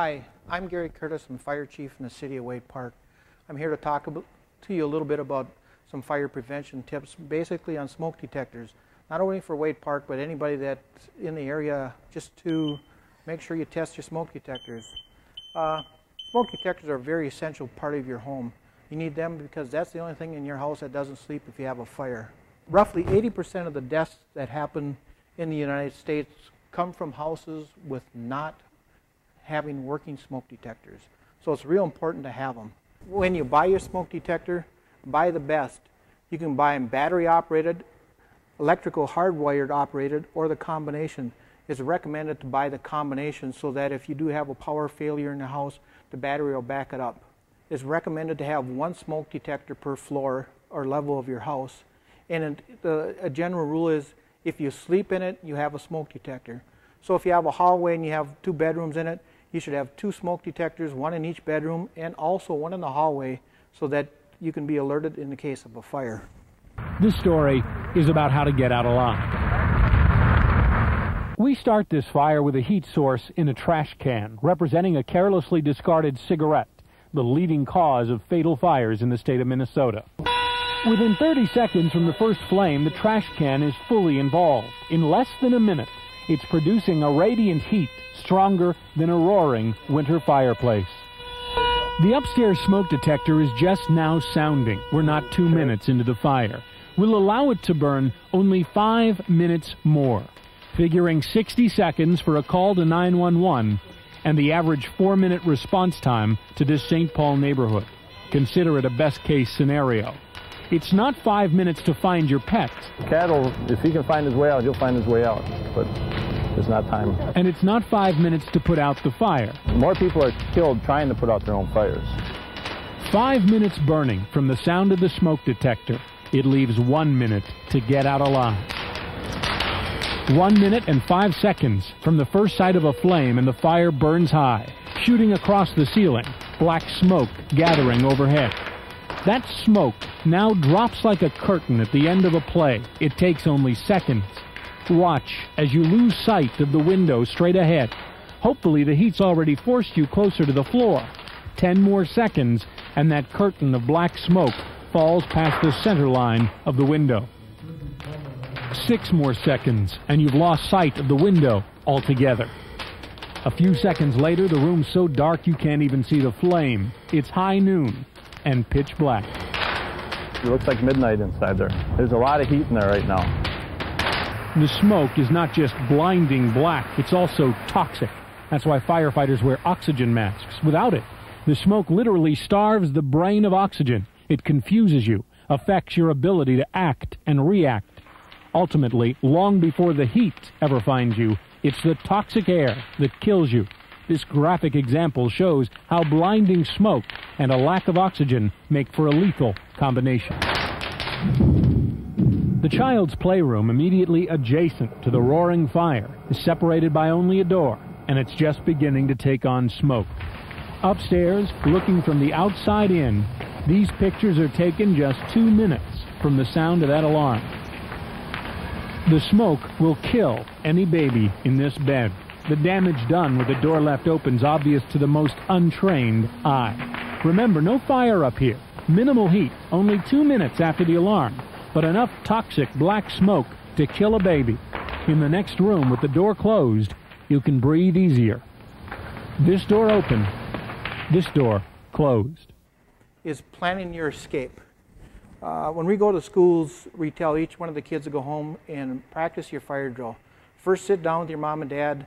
Hi, I'm Gary Curtis. I'm Fire Chief in the City of Wade Park. I'm here to talk to you a little bit about some fire prevention tips, basically on smoke detectors. Not only for Wade Park, but anybody that's in the area, just to make sure you test your smoke detectors. Smoke detectors are a very essential part of your home. You need them because that's the only thing in your house that doesn't sleep if you have a fire. Roughly 80% of the deaths that happen in the United States come from houses with not having working smoke detectors. So it's real important to have them. When you buy your smoke detector, buy the best. You can buy them battery operated, electrical hardwired operated, or the combination. It's recommended to buy the combination so that if you do have a power failure in the house, the battery will back it up. It's recommended to have one smoke detector per floor or level of your house. And a general rule is if you sleep in it, you have a smoke detector. So if you have a hallway and you have 2 bedrooms in it, you should have 2 smoke detectors, 1 in each bedroom and also 1 in the hallway so that you can be alerted in the case of a fire. This story is about how to get out alive. We start this fire with a heat source in a trash can, representing a carelessly discarded cigarette, the leading cause of fatal fires in the state of Minnesota. Within 30 seconds from the first flame, the trash can is fully involved. In less than a minute, it's producing a radiant heat stronger than a roaring winter fireplace. The upstairs smoke detector is just now sounding. We're not 2 minutes into the fire. We'll allow it to burn only 5 minutes more, figuring 60 seconds for a call to 911 and the average 4-minute response time to this St. Paul neighborhood. Consider it a best-case scenario. It's not 5 minutes to find your pet. Cattle, if he can find his way out, he'll find his way out, but there's not time. And it's not 5 minutes to put out the fire. More people are killed trying to put out their own fires. 5 minutes burning from the sound of the smoke detector. It leaves 1 minute to get out alive. 1 minute and 5 seconds from the first sight of a flame and the fire burns high, shooting across the ceiling, black smoke gathering overhead. That smoke now drops like a curtain at the end of a play. It takes only seconds. Watch as you lose sight of the window straight ahead. Hopefully the heat's already forced you closer to the floor. 10 more seconds and that curtain of black smoke falls past the center line of the window. 6 more seconds and you've lost sight of the window altogether. A few seconds later, the room's so dark you can't even see the flame. It's high noon and pitch black. It looks like midnight inside there. There's a lot of heat in there right now. The smoke is not just blinding black, it's also toxic. That's why firefighters wear oxygen masks. Without it, the smoke literally starves the brain of oxygen. It confuses you, affects your ability to act and react. Ultimately, long before the heat ever finds you, it's the toxic air that kills you. This graphic example shows how blinding smoke and a lack of oxygen make for a lethal combination. The child's playroom immediately adjacent to the roaring fire is separated by only a door, and it's just beginning to take on smoke. Upstairs, looking from the outside in, these pictures are taken just 2 minutes from the sound of that alarm. The smoke will kill any baby in this bed. The damage done with the door left open is obvious to the most untrained eye. Remember, no fire up here. Minimal heat, only 2 minutes after the alarm, but enough toxic black smoke to kill a baby. In the next room with the door closed, you can breathe easier. This door open, this door closed. Is planning your escape. When we go to schools, we tell each one of the kids to go home and practice your fire drill. First, sit down with your mom and dad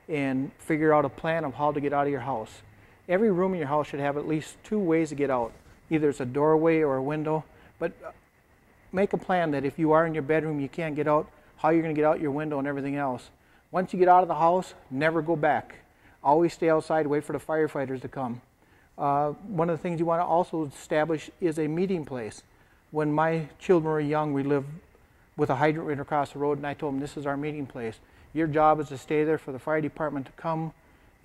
and figure out a plan of how to get out of your house. Every room in your house should have at least 2 ways to get out. Either it's a doorway or a window, but make a plan that if you are in your bedroom, you can't get out, how you're going to get out your window and everything else. Once you get out of the house, never go back. Always stay outside, wait for the firefighters to come. One of the things you want to also establish is a meeting place. When my children were young, we lived with a hydrant right across the road, and I told them, this is our meeting place. Your job is to stay there for the fire department to come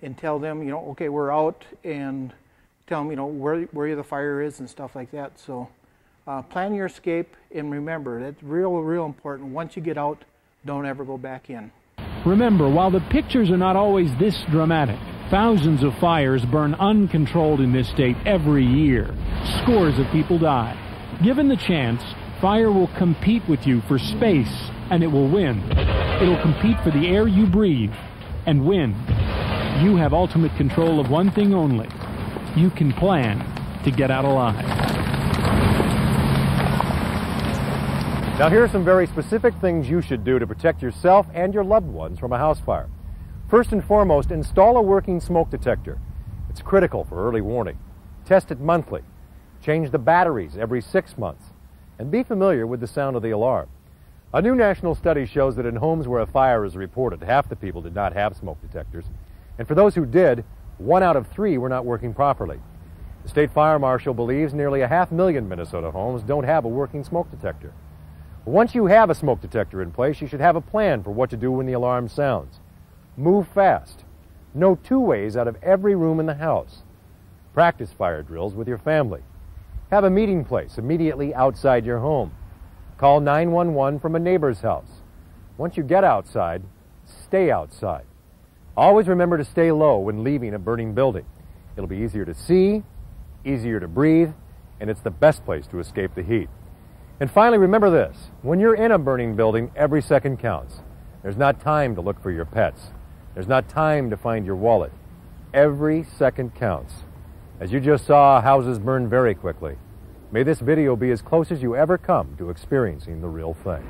and tell them, okay, we're out, and tell them, where the fire is and stuff like that. So plan your escape, and remember, that's real important. Once you get out, don't ever go back in. Remember, while the pictures are not always this dramatic, Thousands of fires burn uncontrolled in this state every year. Scores of people die. Given the chance, fire will compete with you for space, and it will win. It'll compete for the air you breathe, and win. You have ultimate control of one thing only. You can plan to get out alive. Now here are some very specific things you should do to protect yourself and your loved ones from a house fire. First and foremost, install a working smoke detector. It's critical for early warning. Test it monthly. Change the batteries every 6 months. And be familiar with the sound of the alarm. A new national study shows that in homes where a fire is reported, half the people did not have smoke detectors. And for those who did, 1 out of 3 were not working properly. The state fire marshal believes nearly 500,000 Minnesota homes don't have a working smoke detector. Once you have a smoke detector in place, you should have a plan for what to do when the alarm sounds. Move fast. Know 2 ways out of every room in the house. Practice fire drills with your family. Have a meeting place immediately outside your home. Call 911 from a neighbor's house. Once you get outside, stay outside. Always remember to stay low when leaving a burning building. It'll be easier to see, easier to breathe, and it's the best place to escape the heat. And finally, remember this. When you're in a burning building, every second counts. There's not time to look for your pets. There's not time to find your wallet. Every second counts. As you just saw, houses burn very quickly. May this video be as close as you ever come to experiencing the real thing.